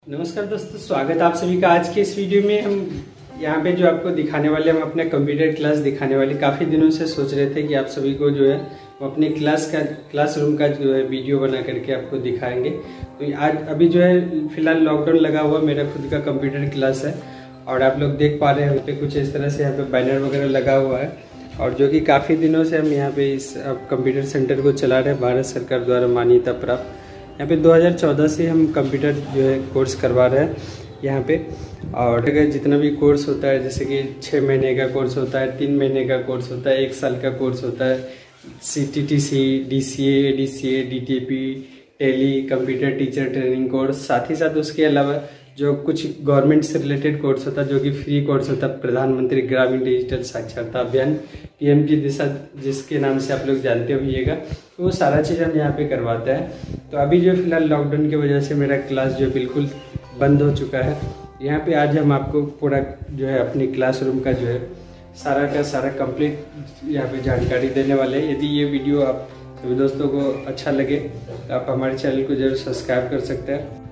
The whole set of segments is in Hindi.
नमस्कार दोस्तों, स्वागत है आप सभी का। आज के इस वीडियो में हम यहाँ पे जो आपको दिखाने वाले, हम अपने कंप्यूटर क्लास दिखाने वाले। काफ़ी दिनों से सोच रहे थे कि आप सभी को जो है वो अपने क्लासरूम का जो है वीडियो बना करके आपको दिखाएंगे। तो आज अभी जो है फिलहाल लॉकडाउन लगा हुआ, मेरा खुद का कंप्यूटर क्लास है और आप लोग देख पा रहे हैं यहाँ पे कुछ इस तरह से यहाँ पे बैनर वगैरह लगा हुआ है और जो कि काफ़ी दिनों से हम यहाँ पे इस कंप्यूटर सेंटर को चला रहे हैं, भारत सरकार द्वारा मान्यता प्राप्त। यहाँ पे 2014 से हम कंप्यूटर जो है कोर्स करवा रहे हैं यहाँ पे। और जितना भी कोर्स होता है, जैसे कि 6 महीने का कोर्स होता है, 3 महीने का कोर्स होता है, 1 साल का कोर्स होता है, CTTC, DCA, ADCA, DTP, tele, computer teacher training course, साथ ही साथ उसके अलावा जो कुछ गवर्नमेंट से रिलेटेड कोर्स होता है जो कि फ्री कोर्स होता है, प्रधानमंत्री ग्रामीण डिजिटल साक्षरता अभियान PM की दिशा जिसके नाम से आप लोग जानते होइएगा, तो वो सारा चीज़ हम यहाँ पे करवाते हैं। तो अभी जो फिलहाल लॉकडाउन की वजह से मेरा क्लास जो बिल्कुल बंद हो चुका है। यहाँ पे आज हम आपको पूरा जो है अपनी क्लासरूम का जो है सारा का सारा कंप्लीट यहाँ पे जानकारी देने वाले हैं। यदि ये वीडियो आप सभी दोस्तों को अच्छा लगे तो आप हमारे चैनल को जरूर सब्सक्राइब कर सकते हैं।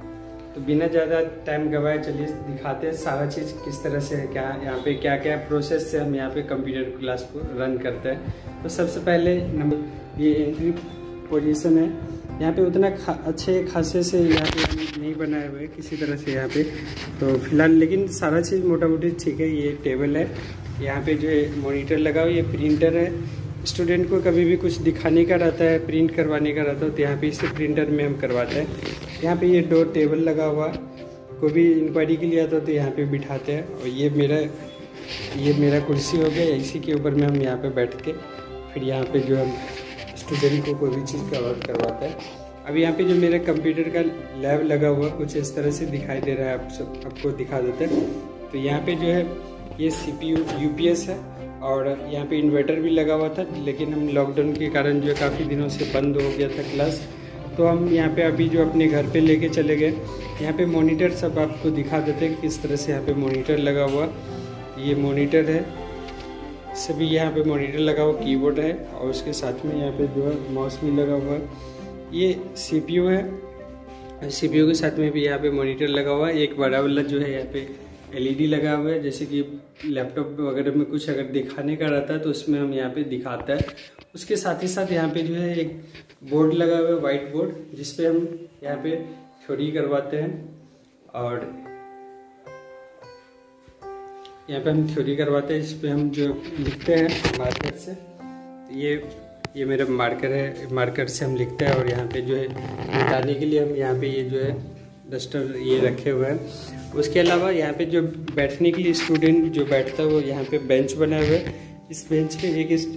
तो बिना ज़्यादा टाइम गवाए चलिए दिखाते हैं सारा चीज़ किस तरह से है, क्या यहाँ पे क्या क्या प्रोसेस से हम यहाँ पे कंप्यूटर क्लास को रन करते हैं। तो सबसे पहले नंबर ये एंट्री पोजीशन है। यहाँ पे उतना अच्छे खासे से यहाँ पे नहीं बनाए हुए किसी तरह से यहाँ पे, तो फिलहाल लेकिन सारा चीज़ मोटा मोटी ठीक है। ये टेबल है, यहाँ पे जो है मॉनिटर लगा हुआ, ये प्रिंटर है। स्टूडेंट को कभी भी कुछ दिखाने का रहता है, प्रिंट करवाने का रहता है तो यहाँ पे इसे प्रिंटर में हम करवाते हैं। यहाँ पे ये 2 टेबल लगा हुआ, कोई भी इंक्वायरी के लिए आता तो यहाँ पे बिठाते हैं। और ये मेरा कुर्सी हो गया, इसी के ऊपर में हम यहाँ पे बैठ के फिर यहाँ पे जो हम स्टूडेंट को कोई भी चीज़ कवर करवाता है। अब यहाँ पे जो मेरे कंप्यूटर का लैब लगा हुआ कुछ इस तरह से दिखाई दे रहा है, आपको दिखा देते हैं। तो यहाँ पे जो है ये CPU UPS है और यहाँ पे इन्वर्टर भी लगा हुआ था, लेकिन हम लॉकडाउन के कारण जो है काफ़ी दिनों से बंद हो गया था क्लास, तो हम यहाँ पे अभी जो अपने घर पे लेके चले गए। यहाँ पे मॉनिटर सब आपको दिखा देते हैं किस तरह से यहाँ पे मॉनिटर लगा हुआ। ये मॉनिटर है, सभी यहाँ पे मॉनिटर लगा हुआ, कीबोर्ड है और उसके साथ में यहाँ पे जो है माउस भी लगा हुआ है। ये CPU है, CPU के साथ में भी यहाँ पे मॉनिटर लगा हुआ है। एक बड़ा वाला जो है यहाँ पे LED लगा हुआ है, जैसे कि लैपटॉप वगैरह में कुछ अगर दिखाने का रहता है तो उसमें हम यहाँ पे दिखाता है। उसके साथ ही साथ यहाँ पे जो है एक बोर्ड लगा हुआ है, वाइट बोर्ड, जिसपे हम यहाँ पे थ्योरी करवाते हैं और यहाँ पे हम थ्योरी करवाते हैं। इस पर हम जो लिखते हैं मार्कर से, ये मेरा मार्कर है, मार्कर से हम लिखते हैं। और यहाँ पे जो है मिटाने के लिए हम यहाँ पे ये जो है डस्टर ये रखे हुए हैं। उसके अलावा यहाँ पे जो बैठने के लिए स्टूडेंट जो बैठता है वो यहाँ पे बेंच बनाए हुए हैं। इस बेंच पे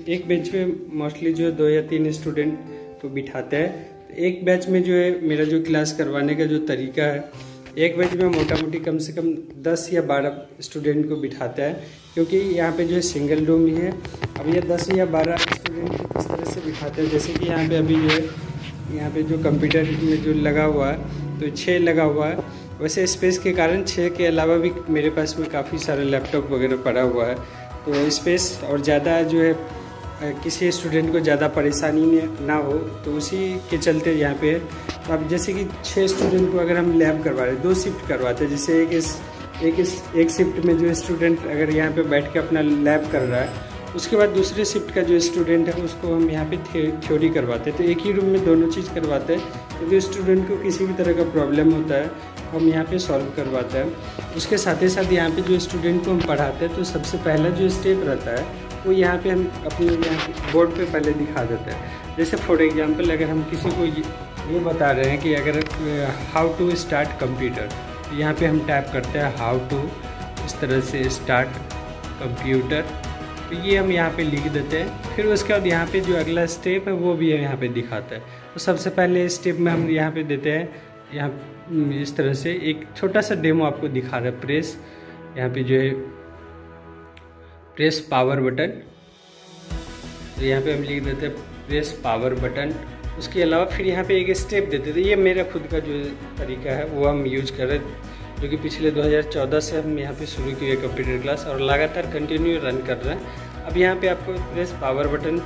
एक बेंच पे मोस्टली जो 2 या 3 स्टूडेंट को बिठाते हैं। एक बैच में जो है मेरा जो क्लास करवाने का जो तरीका है, एक बैच में मोटा मोटी कम से कम 10 या 12 स्टूडेंट को बिठाता है, क्योंकि यहाँ पे जो है सिंगल रूम ही है। अब ये 10 या 12 स्टूडेंट को इस तरह से बिठाते हैं, जैसे कि यहाँ पे अभी जो है यहाँ पे जो कंप्यूटर में जो लगा हुआ है तो 6 लगा हुआ है। वैसे स्पेस के कारण 6 के अलावा भी मेरे पास में काफ़ी सारे लैपटॉप वगैरह पड़ा हुआ है, तो स्पेस और ज़्यादा जो है किसी स्टूडेंट को ज़्यादा परेशानी ना हो, तो उसी के चलते यहाँ पे तो अब जैसे कि 6 स्टूडेंट को अगर हम लैब करवा रहे हैं, 2 शिफ्ट करवाते हैं। जैसे एक शिफ्ट में जो स्टूडेंट अगर यहाँ पे बैठ के अपना लैब कर रहा है, उसके बाद दूसरे शिफ्ट का जो स्टूडेंट है उसको हम यहाँ पे थ्योरी करवाते हैं। तो एक ही रूम में दोनों चीज़ करवाते हैं, क्योंकि तो स्टूडेंट को किसी भी तरह का प्रॉब्लम होता है हम यहाँ पे सॉल्व करवाते हैं। उसके साथ ही साथ यहाँ पे जो स्टूडेंट को हम पढ़ाते हैं तो सबसे पहला जो स्टेप रहता है वो यहाँ पे हम अपने यहाँ बोर्ड पे पहले दिखा देते हैं। जैसे फॉर एग्जांपल अगर हम किसी को ये बता रहे हैं कि अगर हाउ टू स्टार्ट कंप्यूटर, तो यहाँ पे हम टाइप करते हैं हाउ टू, इस तरह से स्टार्ट कंप्यूटर, तो ये हम यहाँ पे लिख देते हैं। फिर उसके बाद यहाँ पे जो अगला स्टेप है वो भी यहाँ पे दिखाता है। तो सबसे पहले स्टेप में हम यहाँ पे देते हैं, यहाँ इस तरह से एक छोटा सा डेमो आपको दिखा रहा है। प्रेस, यहाँ पे जो है प्रेस पावर बटन, तो यहाँ पे हम लिख देते हैं प्रेस पावर बटन। उसके अलावा फिर यहाँ पे एक स्टेप देते थे। ये मेरा खुद का जो तरीका है वो हम यूज कर रहे हैं, जो कि पिछले 2014 से हम यहाँ पे शुरू किए कंप्यूटर क्लास और लगातार कंटिन्यू रन कर रहे हैं। अब यहाँ पे आपको प्रेस पावर बटन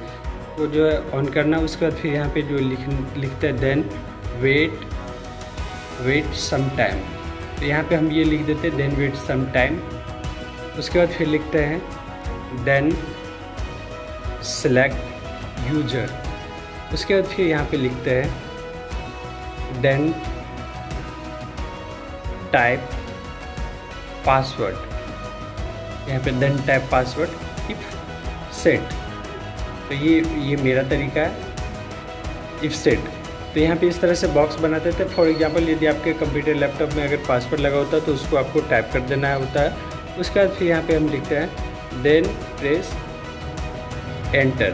को जो है ऑन करना, उसके बाद फिर यहाँ पे जो लिखते हैं देन वेट सम टाइम, तो यहाँ पे हम ये लिख देते हैं देन वेट सम टाइम। उसके बाद फिर लिखते हैं देन सेलेक्ट यूजर। उसके बाद फिर यहाँ पे लिखते हैं देन टाइप पासवर्ड। यहाँ पे then type password if set. तो ये मेरा तरीका है, इफ सेट। तो यहाँ पे इस तरह से बॉक्स बनाते थे। फॉर एग्जांपल यदि आपके कंप्यूटर लैपटॉप में अगर पासवर्ड लगा होता है तो उसको आपको टाइप कर देना होता है। उसके बाद फिर यहाँ पे हम लिखते हैं देन प्रेस एंटर।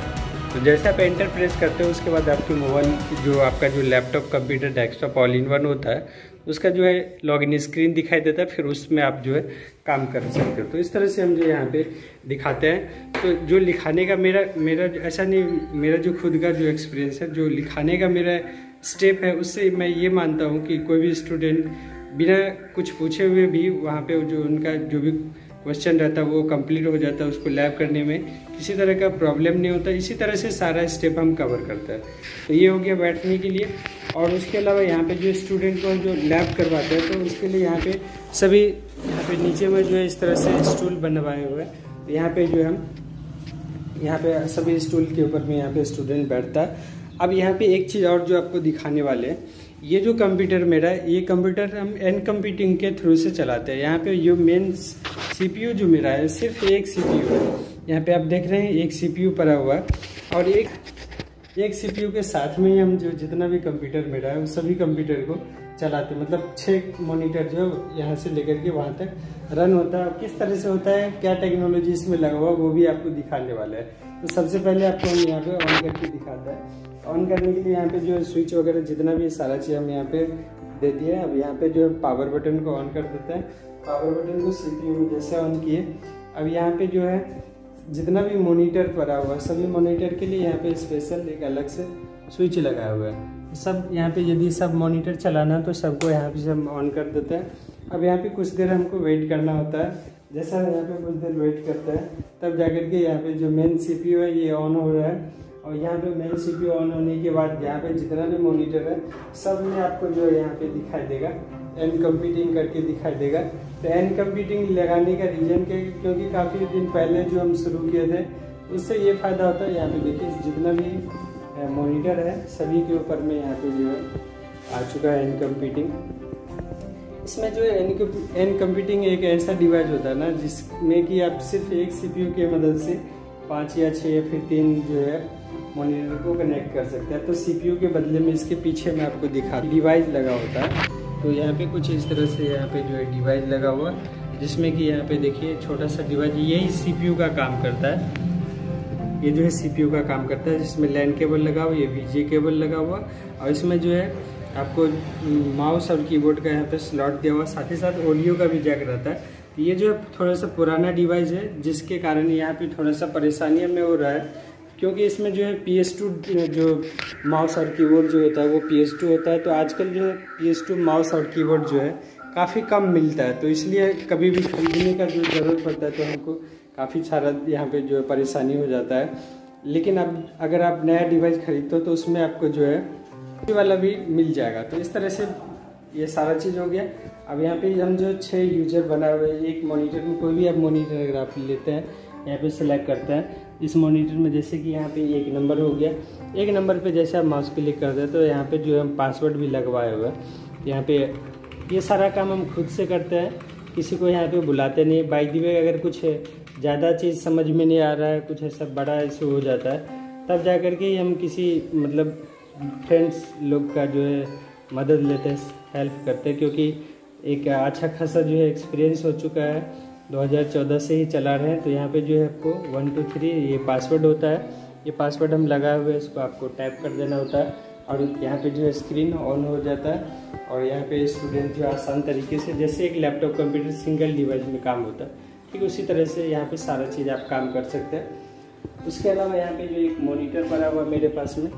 तो जैसे आप एंटर प्रेस करते हो उसके बाद आपके मोबाइल जो आपका जो laptop computer desktop all in one होता है उसका जो है लॉगिन स्क्रीन दिखाई देता है, फिर उसमें आप जो है काम कर सकते हो। तो इस तरह से हम जो यहाँ पे दिखाते हैं। तो जो लिखाने का मेरा ऐसा नहीं, मेरा जो खुद का जो एक्सपीरियंस है, जो लिखाने का मेरा स्टेप है, उससे मैं ये मानता हूँ कि कोई भी स्टूडेंट बिना कुछ पूछे हुए भी वहाँ पे जो उनका जो भी क्वेश्चन रहता है वो कंप्लीट हो जाता है। उसको लैब करने में किसी तरह का प्रॉब्लम नहीं होता। इसी तरह से सारा स्टेप हम कवर करते हैं। तो ये हो गया बैठने के लिए। और उसके अलावा यहाँ पे जो स्टूडेंट को जो लैब करवाते हैं तो उसके लिए यहाँ पे सभी यहाँ पे नीचे में जो है इस तरह से स्टूल बनवाए हुए हैं। तो यहाँ पे जो हम यहाँ पे सभी स्टूल के ऊपर में यहाँ पे स्टूडेंट बैठता है। अब यहाँ पे एक चीज़ और जो आपको दिखाने वाले हैं, ये जो कंप्यूटर मेरा है, ये कंप्यूटर हम एन कंप्यूटिंग के थ्रू से चलाते हैं। यहाँ पे ये मेन सीपीयू जो मेरा है सिर्फ एक सीपीयू है। यहाँ पे आप देख रहे हैं एक सीपीयू पड़ा हुआ है और एक सीपीयू के साथ में ही हम जो जितना भी कंप्यूटर मेरा है उस सभी कंप्यूटर को चलाते हैं। मतलब 6 मॉनिटर जो यहाँ से लेकर के वहाँ तक रन होता है। किस तरह से होता है, क्या टेक्नोलॉजी इसमें लगा हुआ, वो भी आपको दिखाने वाला है। तो सबसे पहले आपको हम यहाँ पे ऑन करके दिखाता है। ऑन करने के लिए यहाँ पे जो स्विच वगैरह जितना भी सारा चीज़ हम यहाँ पे दे दिए। अब यहाँ पे जो पावर बटन को ऑन कर देते हैं। पावर बटन को सीपीयू में जैसे ऑन किए, अब यहाँ पे जो है जितना भी मॉनिटर पड़ा हुआ है सभी मॉनिटर के लिए यहाँ पे स्पेशल एक अलग से स्विच लगाया हुआ है। सब यहाँ पे यदि सब मॉनिटर चलाना तो सबको यहाँ पे हम ऑन कर देते हैं। अब यहाँ पे कुछ देर हमको वेट करना होता है। जैसा यहाँ पे कुछ देर वेट करते हैं तब जाकर के यहाँ पे जो मेन सीपीयू है ये ऑन हो रहा है। और यहाँ पे मेन सीपीयू ऑन होने के बाद यहाँ पे जितना भी मॉनिटर है सब में आपको जो है यहाँ पे दिखाई देगा एन कंप्यूटिंग करके दिखाई देगा। तो एन कंप्यूटिंग लगाने का रीजन क्योंकि काफ़ी दिन पहले जो हम शुरू किए थे उससे ये फ़ायदा होता है। यहाँ पे देखिए जितना भी मॉनिटर है सभी के ऊपर में यहाँ पे जो है आ चुका है एन कंप्यूटिंग। इसमें जो है एन कंप्यूटिंग एक ऐसा डिवाइस होता है ना जिसमें कि आप सिर्फ एक सीपीयू की मदद से 5 या 6 या फिर 3 जो है मॉनिटर को कनेक्ट कर सकते हैं। तो सीपीयू के बदले में इसके पीछे में आपको दिखा डिवाइस लगा होता है। तो यहाँ पे कुछ इस तरह से यहाँ पे जो है डिवाइस लगा हुआ जिसमें कि यहाँ पे देखिए छोटा सा डिवाइस यही सीपीयू का काम करता है। ये जो है सीपीयू का काम करता है जिसमें लैन केबल लगा हुआ, ये वीजी केबल लगा हुआ और इसमें जो है आपको माउस और कीबोर्ड का यहाँ पे स्लॉट दिया हुआ, साथ ही साथ ऑडियो का भी जैक रहता है। तो ये जो है थोड़ा सा पुराना डिवाइस है जिसके कारण यहाँ पे थोड़ा सा परेशानी हमें हो रहा है क्योंकि इसमें जो है PS2 जो माउस और कीबोर्ड जो होता है वो PS2 होता है। तो आजकल जो है PS2 माउस और कीबोर्ड जो है काफ़ी कम मिलता है। तो इसलिए कभी भी खरीदने का जो ज़रूरत पड़ता है तो हमको काफ़ी सारा यहाँ पे जो है परेशानी हो जाता है। लेकिन अब अगर आप नया डिवाइस खरीदते हो तो उसमें आपको जो है वाला भी मिल जाएगा। तो इस तरह से ये सारा चीज़ हो गया। अब यहाँ पे हम जो 6 यूजर बना हुए एक मॉनिटर में कोई भी आप मॉनिटर अगर आप लेते हैं यहाँ पे सेलेक्ट करते हैं इस मॉनिटर में, जैसे कि यहाँ पे 1 नंबर हो गया। 1 नंबर पे जैसे आप माउस क्लिक करते हैं तो यहाँ पे जो है पासवर्ड भी लगवाए हुआ है। यहाँ पे ये सारा काम हम खुद से करते हैं, किसी को यहाँ पे बुलाते नहीं। बाय द वे अगर कुछ ज़्यादा चीज़ समझ में नहीं आ रहा है, कुछ ऐसा बड़ा इशू हो जाता है तब जा कर के हम किसी मतलब फ्रेंड्स लोग का जो है मदद लेते हैं, हेल्प करते हैं। क्योंकि एक अच्छा खासा जो है एक्सपीरियंस हो चुका है, 2014 से ही चला रहे हैं। तो यहाँ पे जो है आपको 1 2 3 ये पासवर्ड होता है। ये पासवर्ड हम लगाए हुए इसको आपको टाइप कर देना होता है और यहाँ पे जो है स्क्रीन ऑन हो जाता है। और यहाँ पे स्टूडेंट जो आसान तरीके से जैसे एक लैपटॉप कंप्यूटर सिंगल डिवाइस में काम होता है ठीक उसी तरह से यहाँ पे सारा चीज़ आप काम कर सकते हैं। उसके अलावा यहाँ पे जो एक मॉनिटर पड़ा हुआ मेरे पास में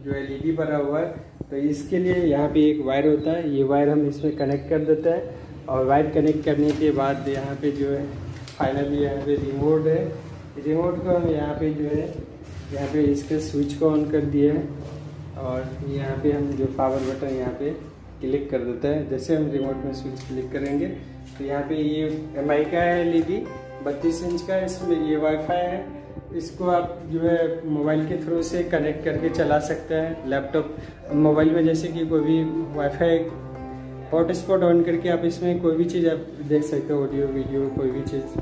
जो LED पड़ा हुआ है, तो इसके लिए यहाँ पे एक वायर होता है। ये वायर हम इसमें कनेक्ट कर देते हैं और वायर कनेक्ट करने के बाद यहाँ पे जो है फाइनली यहाँ पे रिमोट है। रिमोट को हम यहाँ पे जो है यहाँ पे इसके स्विच को ऑन कर दिए हैं और यहाँ पे हम जो पावर बटन यहाँ पे क्लिक कर देते हैं। जैसे हम रिमोट में स्विच क्लिक करेंगे तो यहाँ पे ये MI का है LED 32 इंच का। इसमें ये वाईफाई है, इसको आप जो है मोबाइल के थ्रू से कनेक्ट करके चला सकते हैं। लैपटॉप मोबाइल में जैसे कि कोई भी वाईफाई हॉटस्पॉट ऑन करके आप इसमें कोई भी चीज़ आप देख सकते हो, ऑडियो वीडियो कोई भी चीज़,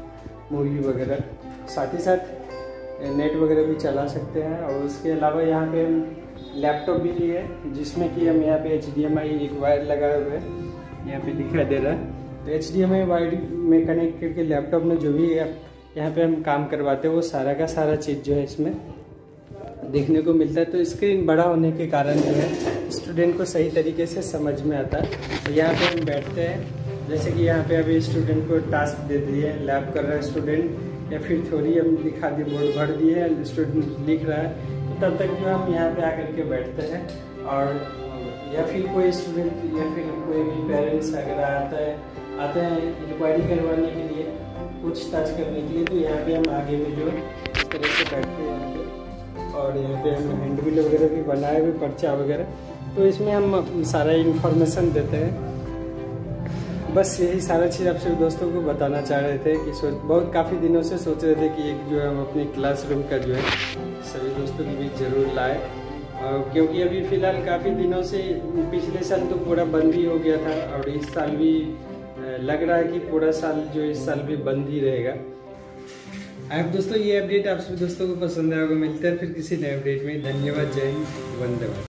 मूवी वगैरह। साथ ही साथ नेट वगैरह भी चला सकते हैं। और उसके अलावा यहाँ पे लैपटॉप भी है जिसमें कि हम यहाँ पे HDMI एक वायर लगा हुआ है, यहाँ पे दिखाई दे रहा है। तो HDMI वायर में कनेक्ट करके लैपटॉप में जो भी यहाँ पे हम काम करवाते हैं वो सारा का सारा चीज़ जो है इसमें देखने को मिलता है। तो स्क्रीन बड़ा होने के कारण जो है स्टूडेंट को सही तरीके से समझ में आता है। तो यहाँ पे हम बैठते हैं, जैसे कि यहाँ पे अभी स्टूडेंट को टास्क दे दिए, लैब कर रहा है स्टूडेंट, या फिर थोड़ी हम दिखा दी, बोर्ड भर दिए है, स्टूडेंट लिख रहा है, तो तब तक जो हम यहाँ पे आकर के बैठते हैं। और या फिर कोई स्टूडेंट या फिर कोई भी पेरेंट्स अगर आते हैं इंक्वायरी करवाने के लिए, पूछताछ करने के लिए, तो यहाँ पे हम आगे में जो इस तरह से बैठते हैं। और यहाँ पे हम हैंडबिल वगैरह भी बनाए हुए, पर्चा वगैरह, तो इसमें हम सारा इन्फॉर्मेशन देते हैं। बस यही सारा चीज़ आप सभी दोस्तों को बताना चाह रहे थे कि बहुत काफ़ी दिनों से सोच रहे थे कि एक जो है हम अपने क्लासरूम का जो है सभी दोस्तों के बीच ज़रूर लाए। क्योंकि अभी फ़िलहाल काफ़ी दिनों से, पिछले साल तो पूरा बंद ही हो गया था और इस साल भी लग रहा है कि पूरा साल जो इस साल भी बंद ही रहेगा। आप दोस्तों ये अपडेट आप सभी दोस्तों को पसंद आएगा। मिलते हैं फिर किसी नए अपडेट में। धन्यवाद, जय हिंद, वंदे मातरम।